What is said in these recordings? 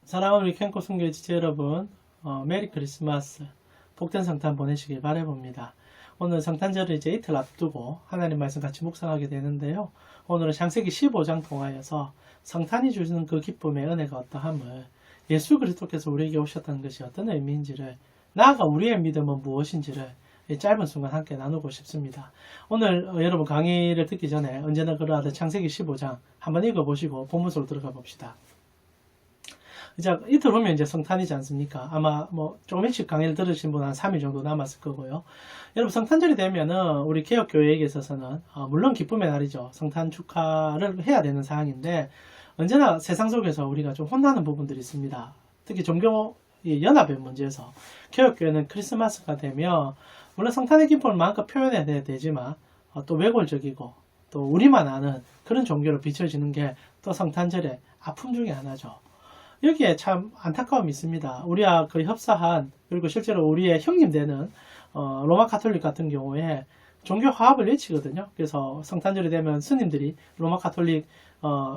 사랑하는 우리 캠코 순교의 지체 여러분, 메리 크리스마스, 복된 성탄 보내시길 바라봅니다. 오늘 성탄절을 이제 이틀 앞두고 하나님 말씀 같이 묵상하게 되는데요. 오늘은 창세기 15장 통하여서 성탄이 주시는 그 기쁨의 은혜가 어떠함을, 예수 그리스도께서 우리에게 오셨다는 것이 어떤 의미인지를, 나아가 우리의 믿음은 무엇인지를 이 짧은 순간 함께 나누고 싶습니다. 오늘 여러분 강의를 듣기 전에 언제나 그러하듯 창세기 15장 한번 읽어보시고 본문으로 들어가 봅시다. 이제 이틀 후면 이제 성탄이지 않습니까? 아마 뭐 조금 일찍 강의를 들으신 분 한 3일 정도 남았을 거고요. 여러분 성탄절이 되면은 우리 개혁교회에게 있어서는 물론 기쁨의 날이죠. 성탄 축하를 해야 되는 사항인데 언제나 세상 속에서 우리가 좀 혼나는 부분들이 있습니다. 특히 종교 연합의 문제에서 개혁교회는 크리스마스가 되면 물론 성탄의 기쁨을 마음껏 표현해야 되지만 또 외골적이고 또 우리만 아는 그런 종교로 비춰지는 게 또 성탄절의 아픔 중에 하나죠. 여기에 참 안타까움이 있습니다. 우리와 그 협사한, 그리고 실제로 우리의 형님 되는 로마 가톨릭 같은 경우에 종교 화합을 외치거든요. 그래서 성탄절이 되면 스님들이 로마 가톨릭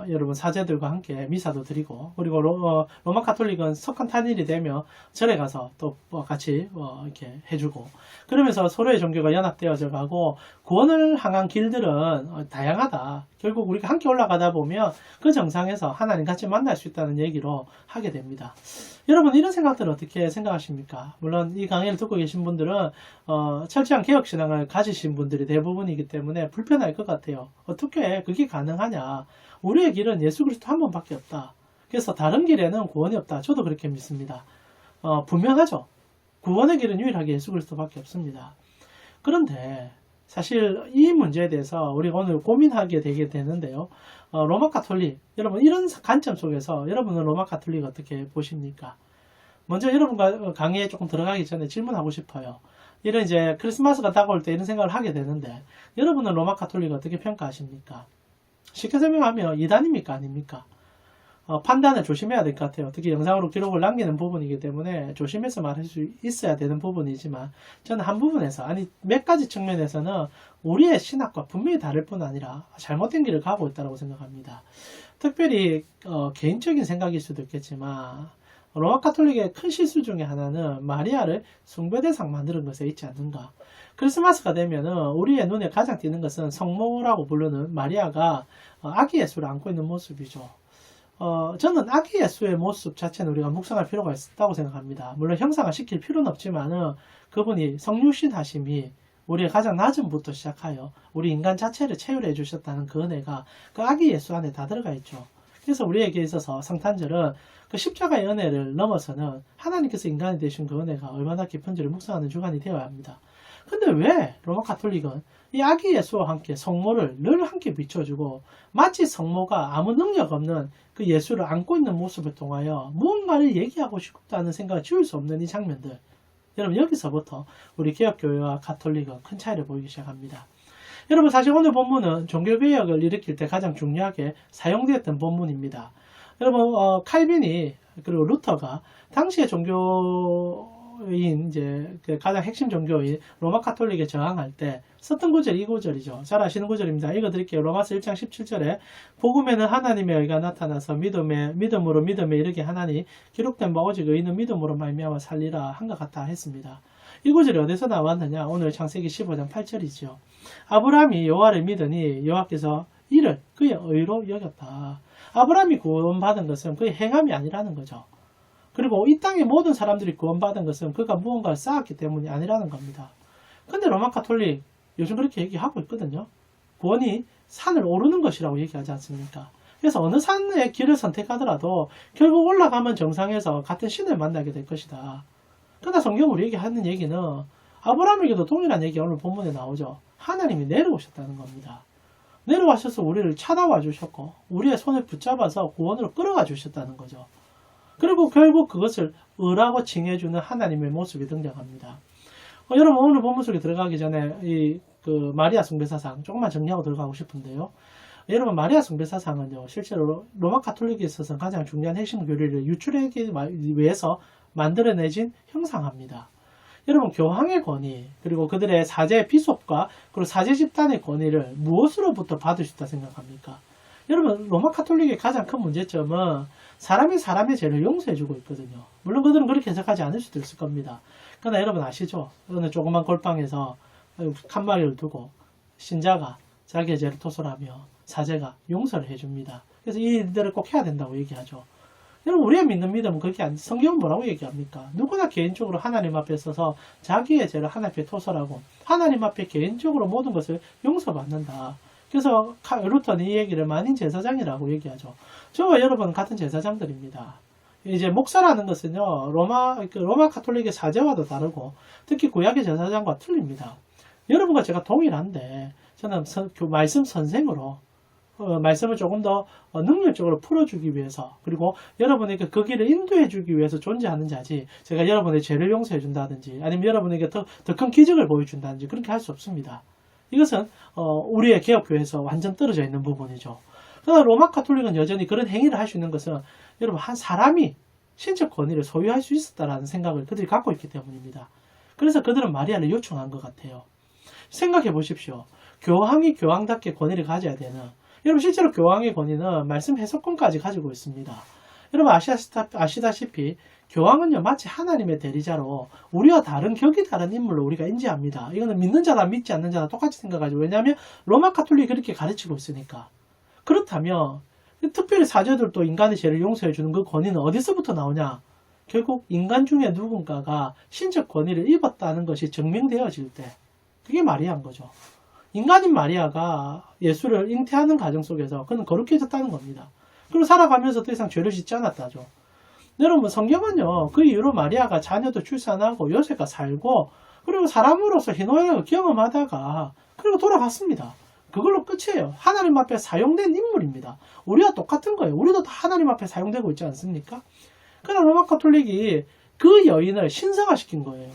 여러분 사제들과 함께 미사도 드리고, 그리고 로마 가톨릭은 석탄탄일이 되면 절에 가서 또 같이 이렇게 해주고, 그러면서 서로의 종교가 연합되어져 가고, 구원을 향한 길들은 다양하다. 결국 우리가 함께 올라가다 보면 그 정상에서 하나님 같이 만날 수 있다는 얘기로 하게 됩니다. 여러분 이런 생각들 어떻게 생각하십니까? 물론 이 강의를 듣고 계신 분들은 철저한 개혁신앙을 가지신 분들이 대부분이기 때문에 불편할 것 같아요. 어떻게 그게 가능하냐? 우리의 길은 예수 그리스도 한 번밖에 없다. 그래서 다른 길에는 구원이 없다. 저도 그렇게 믿습니다. 분명하죠. 구원의 길은 유일하게 예수 그리스도밖에 없습니다. 그런데 사실 이 문제에 대해서 우리가 오늘 고민하게 되게 되는데요. 로마 가톨릭, 여러분 이런 관점 속에서 여러분은 로마 가톨릭 어떻게 보십니까? 먼저 여러분과 강의에 조금 들어가기 전에 질문하고 싶어요. 이런 이제 크리스마스가 다가올 때 이런 생각을 하게 되는데, 여러분은 로마 가톨릭 어떻게 평가하십니까? 쉽게 설명하면 이단입니까? 아닙니까? 판단을 조심해야 될 것 같아요. 특히 영상으로 기록을 남기는 부분이기 때문에 조심해서 말할 수 있어야 되는 부분이지만, 저는 한 부분에서, 아니 몇 가지 측면에서는 우리의 신학과 분명히 다를 뿐 아니라 잘못된 길을 가고 있다고 생각합니다. 특별히 개인적인 생각일 수도 있겠지만, 로마 가톨릭의 큰 실수 중에 하나는 마리아를 숭배대상 만드는 것에 있지 않는가. 크리스마스가 되면은 우리의 눈에 가장 띄는 것은 성모라고 부르는 마리아가 아기 예수를 안고 있는 모습이죠. 저는 아기 예수의 모습 자체는 우리가 묵상할 필요가 있다고 생각합니다. 물론 형상화 시킬 필요는 없지만은 그분이 성육신 하심이 우리의 가장 낮음부터 시작하여 우리 인간 자체를 체휼해 주셨다는 그 은혜가 그 아기 예수 안에 다 들어가 있죠. 그래서 우리에게 있어서 성탄절은 그 십자가의 은혜를 넘어서는 하나님께서 인간이 되신 그 은혜가 얼마나 깊은지를 묵상하는 주간이 되어야 합니다. 근데 왜 로마 가톨릭은 이 아기 예수와 함께 성모를 늘 함께 비춰주고, 마치 성모가 아무 능력 없는 그 예수를 안고 있는 모습을 통하여 무언가를 얘기하고 싶다는 생각을 지울 수 없는 이 장면들, 여러분 여기서부터 우리 개혁교회와 가톨릭은 큰 차이를 보이기 시작합니다. 여러분 사실 오늘 본문은 종교개혁을 일으킬 때 가장 중요하게 사용되었던 본문입니다. 여러분 칼빈이 그리고 루터가 당시의 종교인 이제 그 가장 핵심 종교인 로마 가톨릭에 저항할 때 썼던 구절이 이 구절이죠. 잘 아시는 구절입니다. 읽어드릴게요. 로마서 1장 17절에 복음에는 하나님의 의가 나타나서 믿음으로 믿음에 이르게 하나니 기록된 바 오직 의인은 믿음으로 말미암아 살리라 한 것 같다 했습니다. 이 구절이 어디서 나왔느냐? 오늘 창세기 15장 8절이죠. 아브라함이 여호와를 믿으니 여호와께서 이를 그의 의로 여겼다. 아브라함이 구원받은 것은 그의 행함이 아니라는 거죠. 그리고 이 땅의 모든 사람들이 구원받은 것은 그가 무언가를 쌓았기 때문이 아니라는 겁니다. 근데 로마 가톨릭 요즘 그렇게 얘기하고 있거든요. 구원이 산을 오르는 것이라고 얘기하지 않습니까? 그래서 어느 산의 길을 선택하더라도 결국 올라가면 정상에서 같은 신을 만나게 될 것이다. 그러나 성경 우리에게 하는 얘기는 아브라함에게도 동일한 얘기가 오늘 본문에 나오죠. 하나님이 내려오셨다는 겁니다. 내려와셔서 우리를 찾아와 주셨고 우리의 손을 붙잡아서 구원으로 끌어가 주셨다는 거죠. 그리고 결국 그것을 의라고 칭해주는 하나님의 모습이 등장합니다. 여러분 오늘 본문 속에 들어가기 전에 그 마리아 숭배사상 조금만 정리하고 들어가고 싶은데요. 여러분 마리아 숭배사상은요 실제로 로마 가톨릭에 있어서 가장 중요한 핵심 교리를 유출하기 위해서 만들어내진 형상합니다. 여러분 교황의 권위 그리고 그들의 사제 비숍과 그리고 사제 집단의 권위를 무엇으로부터 받을 수 있다 생각합니까? 여러분, 로마 카톨릭의 가장 큰 문제점은 사람이 사람의 죄를 용서해주고 있거든요. 물론 그들은 그렇게 해석하지 않을 수도 있을 겁니다. 그러나 여러분 아시죠? 어느 조그만 골방에서 칸막이를 두고 신자가 자기의 죄를 토설하며 사제가 용서를 해줍니다. 그래서 이 일들을 꼭 해야 된다고 얘기하죠. 여러분, 우리가 믿는 믿음은 그게 아니, 성경은 뭐라고 얘기합니까? 누구나 개인적으로 하나님 앞에 서서 자기의 죄를 하나님 앞에 토설하고 하나님 앞에 개인적으로 모든 것을 용서받는다. 그래서 루터는 이 얘기를 만인 제사장이라고 얘기하죠. 저와 여러분 같은 제사장들입니다. 이제 목사라는 것은요, 로마 카톨릭의 사제와도 다르고 특히 구약의 제사장과 틀립니다. 여러분과 제가 동일한데 저는 말씀 선생으로 말씀을 조금 더 능력적으로 풀어주기 위해서, 그리고 여러분에게 그 길을 인도해주기 위해서 존재하는 자지, 제가 여러분의 죄를 용서해준다든지 아니면 여러분에게 더 큰 기적을 보여준다든지 그렇게 할 수 없습니다. 이것은 우리의 개혁교회에서 완전 떨어져 있는 부분이죠. 그러나 로마 카톨릭은 여전히 그런 행위를 할 수 있는 것은 여러분, 한 사람이 신적 권위를 소유할 수 있었다라는 생각을 그들이 갖고 있기 때문입니다. 그래서 그들은 마리아를 요청한 것 같아요. 생각해 보십시오. 교황이 교황답게 권위를 가져야 되는, 여러분 실제로 교황의 권위는 말씀 해석권까지 가지고 있습니다. 여러분 아시다시피 교황은요, 마치 하나님의 대리자로 우리와 다른 격이 다른 인물로 우리가 인지합니다. 이거는 믿는 자다 믿지 않는 자다 똑같이 생각하죠. 왜냐하면 로마 카톨릭이 그렇게 가르치고 있으니까. 그렇다면 특별히 사제들도 인간의 죄를 용서해 주는 그 권위는 어디서부터 나오냐? 결국 인간 중에 누군가가 신적 권위를 입었다는 것이 증명되어질 때, 그게 마리아인 거죠. 인간인 마리아가 예수를 잉태하는 과정 속에서 그는 거룩해졌다는 겁니다. 그리고 살아가면서 더 이상 죄를 짓지 않았다죠. 여러분, 성경은요, 그 이후로 마리아가 자녀도 출산하고 요셉과 살고 그리고 사람으로서 희노애락을 경험하다가 그리고 돌아갔습니다. 그걸로 끝이에요. 하나님 앞에 사용된 인물입니다. 우리와 똑같은 거예요. 우리도 다 하나님 앞에 사용되고 있지 않습니까? 그러나 로마 카톨릭이 그 여인을 신성화시킨 거예요.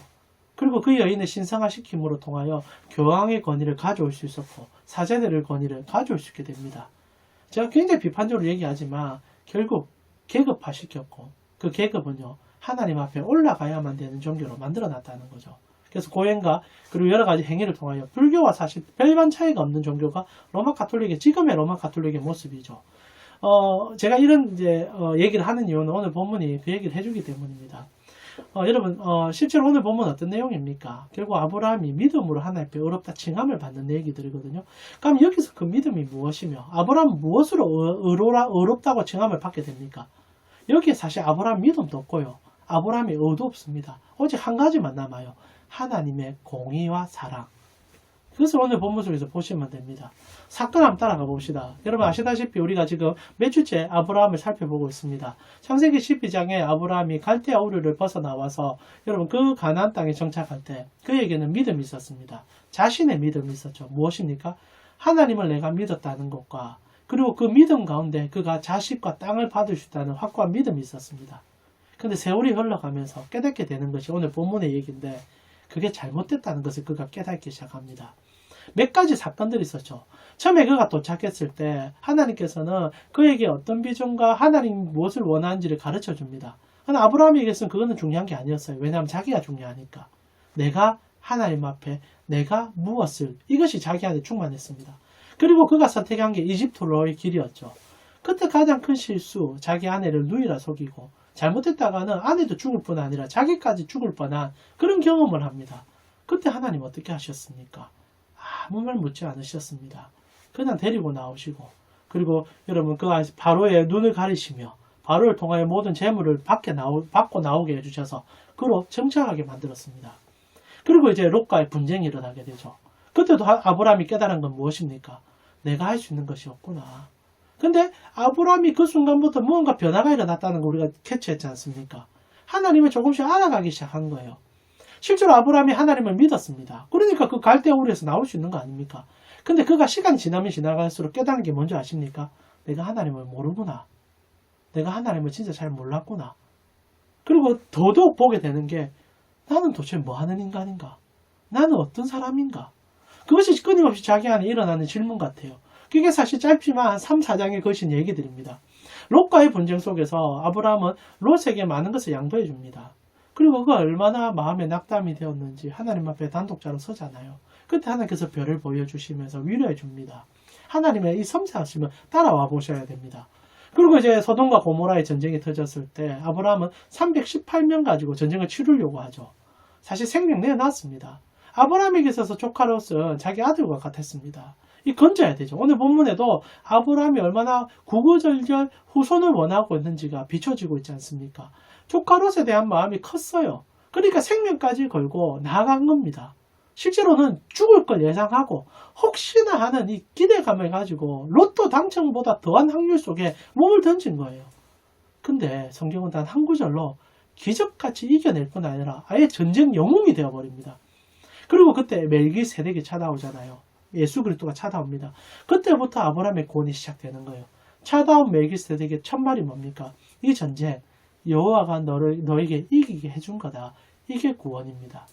그리고 그 여인을 신성화시킴으로 통하여 교황의 권위를 가져올 수 있었고 사제들의 권위를 가져올 수 있게 됩니다. 제가 굉장히 비판적으로 얘기하지만 결국 계급화시켰고 그 계급은요, 하나님 앞에 올라가야만 되는 종교로 만들어놨다는 거죠. 그래서 고행과 그리고 여러 가지 행위를 통하여 불교와 사실 별반 차이가 없는 종교가 지금의 로마 카톨릭의 모습이죠. 제가 이런 얘기를 하는 이유는 오늘 본문이 그 얘기를 해주기 때문입니다. 여러분, 실제로 오늘 본문 어떤 내용입니까? 결국 아브라함이 믿음으로 하나님 앞에 의롭다 칭함을 받는 얘기들이거든요. 그럼 여기서 그 믿음이 무엇이며 아브라함은 무엇으로 의롭다고 칭함을 받게 됩니까? 여기에 사실 아브라함 믿음도 없고요, 아브라함의 의도 없습니다. 오직 한 가지만 남아요. 하나님의 공의와 사랑. 그것을 오늘 본문 속에서 보시면 됩니다. 사건 한번 따라가 봅시다. 여러분 아시다시피 우리가 지금 몇 주째 아브라함을 살펴보고 있습니다. 창세기 12장에 아브라함이 갈대아 우르를 벗어나와서 여러분 그 가나안 땅에 정착할 때 그에게는 믿음이 있었습니다. 자신의 믿음이 있었죠. 무엇입니까? 하나님을 내가 믿었다는 것과 그리고 그 믿음 가운데 그가 자식과 땅을 받을 수 있다는 확고한 믿음이 있었습니다. 그런데 세월이 흘러가면서 깨닫게 되는 것이 오늘 본문의 얘기인데, 그게 잘못됐다는 것을 그가 깨닫기 시작합니다. 몇 가지 사건들이 있었죠. 처음에 그가 도착했을 때 하나님께서는 그에게 어떤 비전과 하나님이 무엇을 원하는지를 가르쳐 줍니다. 그러나 아브라함에게서는 그거는 중요한 게 아니었어요. 왜냐하면 자기가 중요하니까. 내가 하나님 앞에 내가 무엇을, 이것이 자기한테 충만했습니다. 그리고 그가 선택한 게 이집트로의 길이었죠. 그때 가장 큰 실수, 자기 아내를 누이라 속이고 잘못했다가는 아내도 죽을 뿐 아니라 자기까지 죽을 뻔한 그런 경험을 합니다. 그때 하나님 어떻게 하셨습니까? 아무 말 묻지 않으셨습니다. 그냥 데리고 나오시고, 그리고 여러분 그 바로의 눈을 가리시며 바로를 통하여 모든 재물을 받고 나오게 해주셔서 그로 정착하게 만들었습니다. 그리고 이제 롯과의 분쟁이 일어나게 되죠. 그때도 아브라함이 깨달은 건 무엇입니까? 내가 할 수 있는 것이 없구나. 근데 아브라함이 그 순간부터 무언가 변화가 일어났다는 걸 우리가 캐치했지 않습니까? 하나님을 조금씩 알아가기 시작한 거예요. 실제로 아브라함이 하나님을 믿었습니다. 그러니까 그 갈대아 우르에서 나올 수 있는 거 아닙니까? 근데 그가 시간이 지나면 지나갈수록 깨닫는 게 뭔지 아십니까? 내가 하나님을 모르구나. 내가 하나님을 진짜 잘 몰랐구나. 그리고 더더욱 보게 되는 게, 나는 도대체 뭐 하는 인간인가? 나는 어떤 사람인가? 그것이 끊임없이 자기 안에 일어나는 질문 같아요. 그게 사실 짧지만 한 3, 4장에 거신 얘기들입니다. 롯과의 분쟁 속에서 아브라함은 롯에게 많은 것을 양보해 줍니다. 그리고 그가 얼마나 마음에 낙담이 되었는지 하나님 앞에 단독자로 서잖아요. 그때 하나님께서 별을 보여주시면서 위로해 줍니다. 하나님의 이 섬세하심을 따라와 보셔야 됩니다. 그리고 이제 소돔과 고모라의 전쟁이 터졌을 때 아브라함은 318명 가지고 전쟁을 치르려고 하죠. 사실 생명 내놨습니다. 아브라함에게 있어서 조카 롯은 자기 아들과 같았습니다. 이 건져야 되죠. 오늘 본문에도 아브라함이 얼마나 구구절절 후손을 원하고 있는지가 비춰지고 있지 않습니까? 조카 롯에 대한 마음이 컸어요. 그러니까 생명까지 걸고 나아간 겁니다. 실제로는 죽을 걸 예상하고 혹시나 하는 이 기대감을 가지고 로또 당첨보다 더한 확률 속에 몸을 던진 거예요. 근데 성경은 단 한 구절로 기적같이 이겨낼 뿐 아니라 아예 전쟁 영웅이 되어버립니다. 그리고 그때 멜기세덱이 찾아오잖아요. 예수 그리스도가 찾아옵니다. 그때부터 아브라함의 구원이 시작되는 거예요. 찾아온 멜기세덱의 첫 말이 뭡니까? 이 전쟁 여호와가 너에게 이기게 해준 거다. 이게 구원입니다.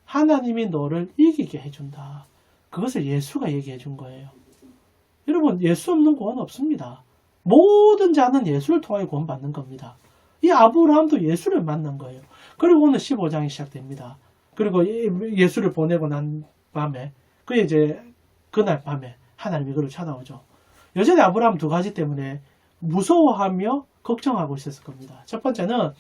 하나님이 너를 이기게 해준다. 그것을 예수가 얘기해 준 거예요. 여러분, 예수 없는 구원 없습니다. 모든 자는 예수를 통하여 구원받는 겁니다. 이 아브라함도 예수를 만난 거예요. 그리고 오늘 15장이 시작됩니다. 그리고 예수를 보내고 난 밤에, 그날 밤에 하나님이 그를 찾아오죠. 여전히 아브라함 두 가지 때문에 무서워하며 걱정하고 있었을 겁니다. 첫 번째는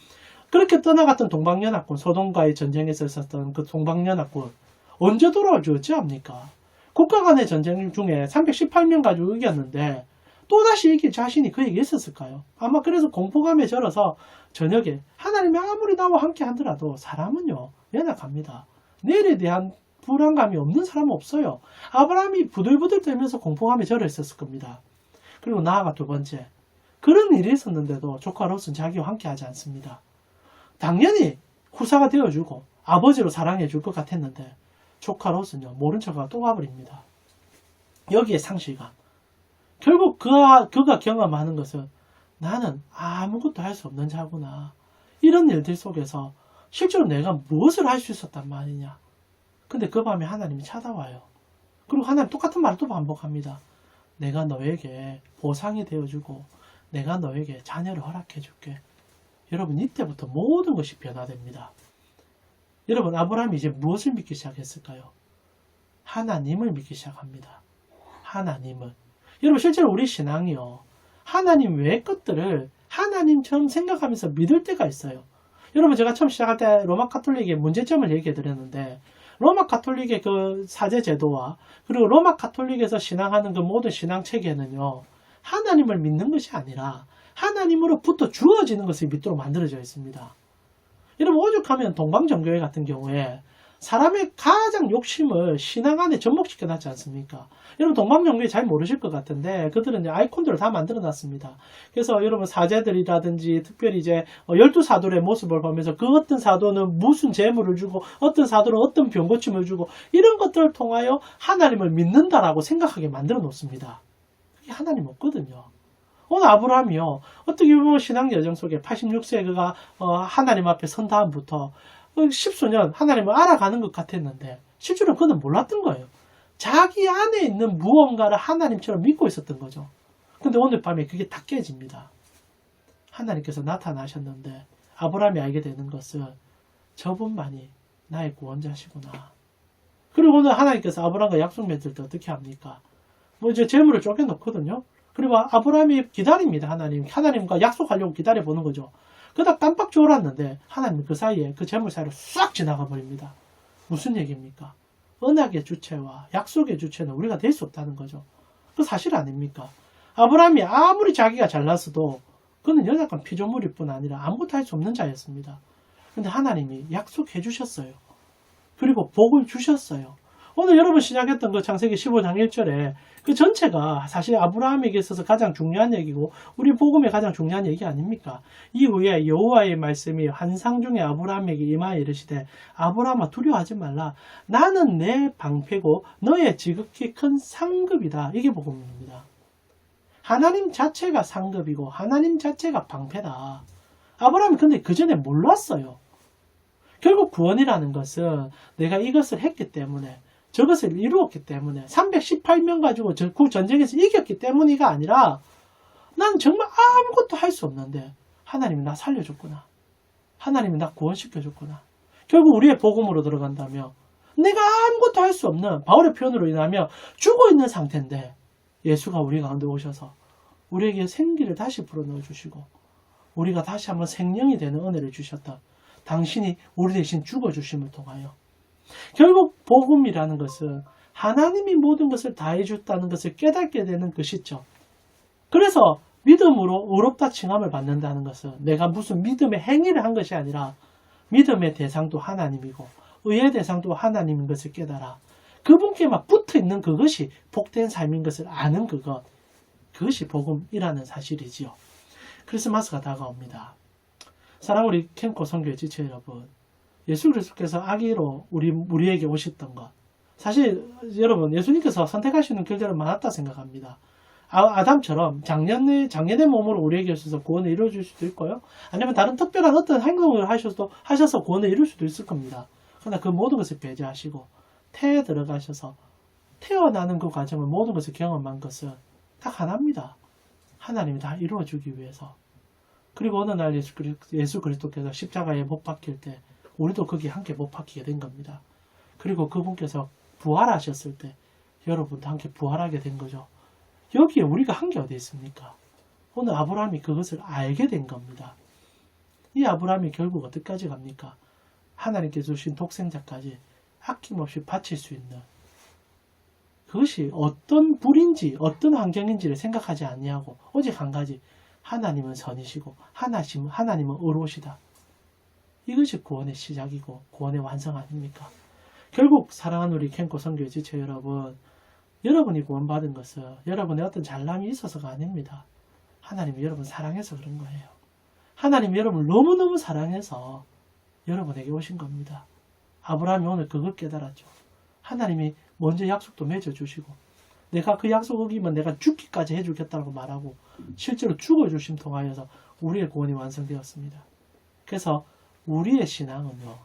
그렇게 떠나갔던 동방연합군, 소돔과의 전쟁에서 있었던 그 동방연합군 언제 돌아올지 어찌합니까? 국가 간의 전쟁 중에 318명 가지고 이겼는데 또다시 이길 자신이 그에게 있었을까요? 아마 그래서 공포감에 절어서 저녁에 하나님이 아무리 나와 함께 하더라도 사람은요 연약합니다. 내일에 대한 불안감이 없는 사람은 없어요. 아브라함이 부들부들 떨면서 공포감에 절어 있었을 겁니다. 그리고 나아가 두 번째, 그런 일이 있었는데도 조카 롯은 자기와 함께 하지 않습니다. 당연히 후사가 되어주고 아버지로 사랑해줄 것 같았는데 조카 롯은요 모른 척하고 또 가버립니다. 여기에 상실감. 결국 그가 경험하는 것은 나는 아무것도 할 수 없는 자구나. 이런 일들 속에서 실제로 내가 무엇을 할 수 있었단 말이냐. 근데 그 밤에 하나님이 찾아와요. 그리고 하나님 똑같은 말을 또 반복합니다. 내가 너에게 보상이 되어주고 내가 너에게 자녀를 허락해줄게. 여러분, 이때부터 모든 것이 변화됩니다. 여러분, 아브라함이 이제 무엇을 믿기 시작했을까요? 하나님을 믿기 시작합니다. 하나님을. 여러분, 실제로 우리 신앙이요, 하나님 외의 것들을 하나님처럼 생각하면서 믿을 때가 있어요. 여러분, 제가 처음 시작할 때 로마 가톨릭의 문제점을 얘기해 드렸는데, 로마 가톨릭의 그 사제 제도와 그리고 로마 가톨릭에서 신앙하는 그 모든 신앙 체계는요, 하나님을 믿는 것이 아니라 하나님으로부터 주어지는 것을 믿도록 만들어져 있습니다. 여러분, 오죽하면 동방정교회 같은 경우에 사람의 가장 욕심을 신앙 안에 접목시켜 놨지 않습니까? 여러분, 동방정교회 잘 모르실 것 같은데 그들은 이제 아이콘들을 다 만들어 놨습니다. 그래서 여러분, 사제들이라든지 특별히 이제 12사도의 모습을 보면서 그 어떤 사도는 무슨 재물을 주고 어떤 사도는 어떤 병고침을 주고 이런 것들을 통하여 하나님을 믿는다라고 생각하게 만들어 놓습니다. 그게 하나님 없거든요. 오늘 아브라함이요, 어떻게 보면 신앙 여정 속에 86세 그가 하나님 앞에 선 다음부터 10수년 하나님을 알아가는 것 같았는데 실제로 그는 몰랐던 거예요. 자기 안에 있는 무언가를 하나님처럼 믿고 있었던 거죠. 근데 오늘 밤에 그게 다 깨집니다. 하나님께서 나타나셨는데 아브라함이 알게 되는 것은 저분만이 나의 구원자시구나. 그리고 오늘 하나님께서 아브라함과 약속 맺을 때 어떻게 합니까? 이제 재물을 쪼개놓거든요. 그리고 아브라함이 기다립니다. 하나님과 약속하려고 기다려보는 거죠. 그러다 깜빡 졸았는데 하나님은 그 사이에 그 재물 사이로 싹 지나가 버립니다. 무슨 얘기입니까? 언약의 주체와 약속의 주체는 우리가 될 수 없다는 거죠. 그 사실 아닙니까? 아브라함이 아무리 자기가 잘났어도 그는 연약한 피조물일 뿐 아니라 아무것도 할 수 없는 자였습니다. 근데 하나님이 약속해 주셨어요. 그리고 복을 주셨어요. 오늘 여러분 시작했던 그 창세기 15장 1절에 그 전체가 사실 아브라함에게 있어서 가장 중요한 얘기고 우리 복음의 가장 중요한 얘기 아닙니까? 이후에 여호와의 말씀이 환상 중에 아브라함에게 임하여 이르시되 아브라함아 두려워하지 말라. 나는 내 방패고 너의 지극히 큰 상급이다. 이게 복음입니다. 하나님 자체가 상급이고 하나님 자체가 방패다. 아브라함이 근데 그 전에 몰랐어요. 결국 구원이라는 것은 내가 이것을 했기 때문에 저것을 이루었기 때문에 318명 가지고 그 전쟁에서 이겼기 때문이가 아니라 난 정말 아무것도 할 수 없는데 하나님이 나 살려줬구나. 하나님이 나 구원시켜줬구나. 결국 우리의 복음으로 들어간다면 내가 아무것도 할 수 없는 바울의 표현으로 인하면 죽어있는 상태인데 예수가 우리 가운데 오셔서 우리에게 생기를 다시 불어넣어 주시고 우리가 다시 한번 생명이 되는 은혜를 주셨다. 당신이 우리 대신 죽어주심을 통하여 결국 복음이라는 것은 하나님이 모든 것을 다 해줬다는 것을 깨닫게 되는 그 시점. 그래서 믿음으로 의롭다 칭함을 받는다는 것은 내가 무슨 믿음의 행위를 한 것이 아니라 믿음의 대상도 하나님이고 의의 대상도 하나님인 것을 깨달아 그분께 막 붙어있는 그것이 복된 삶인 것을 아는 그것이 복음이라는 사실이지요. 크리스마스가 다가옵니다. 사랑하는 우리 캠코 선교의 지체 여러분, 예수 그리스도께서 아기로 우리에게 오셨던 것, 사실 여러분 예수님께서 선택하시는 길들은 많았다 생각합니다. 아담처럼 장년의 몸으로 우리에게 오셔서 구원을 이루어줄 수도 있고요. 아니면 다른 특별한 어떤 행동을 하셔서 구원을 이룰 수도 있을 겁니다. 그러나 그 모든 것을 배제하시고 태에 들어가셔서 태어나는 그 과정을 모든 것을 경험한 것은 딱 하나입니다. 하나님이 다 이루어주기 위해서. 그리고 어느 날 예수 그리스도께서 십자가에 못 박힐 때 우리도 거기에 함께 못 박히게 된 겁니다. 그리고 그분께서 부활하셨을 때 여러분도 함께 부활하게 된 거죠. 여기에 우리가 한 게 어디 있습니까? 오늘 아브라함이 그것을 알게 된 겁니다. 이 아브라함이 결국 어디까지 갑니까? 하나님께 주신 독생자까지 아낌없이 바칠 수 있는 그것이 어떤 불인지 어떤 환경인지를 생각하지 아니하고 오직 한 가지, 하나님은 선이시고 하나님은 의로우시다. 이것이 구원의 시작이고 구원의 완성 아닙니까? 결국 사랑하는 우리 캠코 선교의 지체 여러분, 여러분이 구원받은 것은 여러분의 어떤 잘남이 있어서가 아닙니다. 하나님이 여러분 사랑해서 그런 거예요. 하나님이 여러분을 너무너무 사랑해서 여러분에게 오신 겁니다. 아브라함이 오늘 그걸 깨달았죠. 하나님이 먼저 약속도 맺어주시고 내가 그 약속 어기면 내가 죽기까지 해주겠다고 말하고 실제로 죽어주심 통하여서 우리의 구원이 완성되었습니다. 그래서 우리의 신앙은요,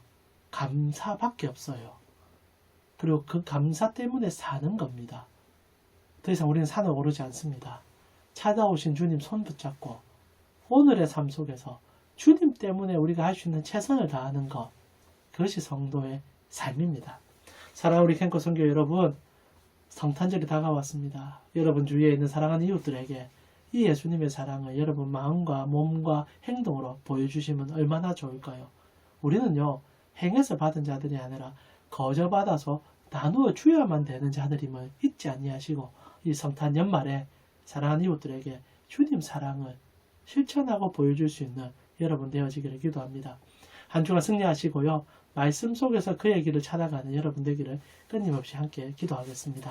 감사밖에 없어요. 그리고 그 감사 때문에 사는 겁니다. 더 이상 우리는 산을 오르지 않습니다. 찾아오신 주님 손 붙잡고 오늘의 삶 속에서 주님 때문에 우리가 할 수 있는 최선을 다하는 것, 그것이 성도의 삶입니다. 사랑하는 우리 캠코 선교 여러분, 성탄절이 다가왔습니다. 여러분 주위에 있는 사랑하는 이웃들에게 이 예수님의 사랑을 여러분 마음과 몸과 행동으로 보여주시면 얼마나 좋을까요? 우리는요, 행해서 받은 자들이 아니라 거저 받아서 나누어 주야만 되는 자들임을 잊지 아니하시고 이 성탄 연말에 사랑하는 이웃들에게 주님 사랑을 실천하고 보여줄 수 있는 여러분 되어지기를 기도합니다. 한 주간 승리하시고요. 말씀 속에서 그의 길을 찾아가는 여러분 되기를 끊임없이 함께 기도하겠습니다.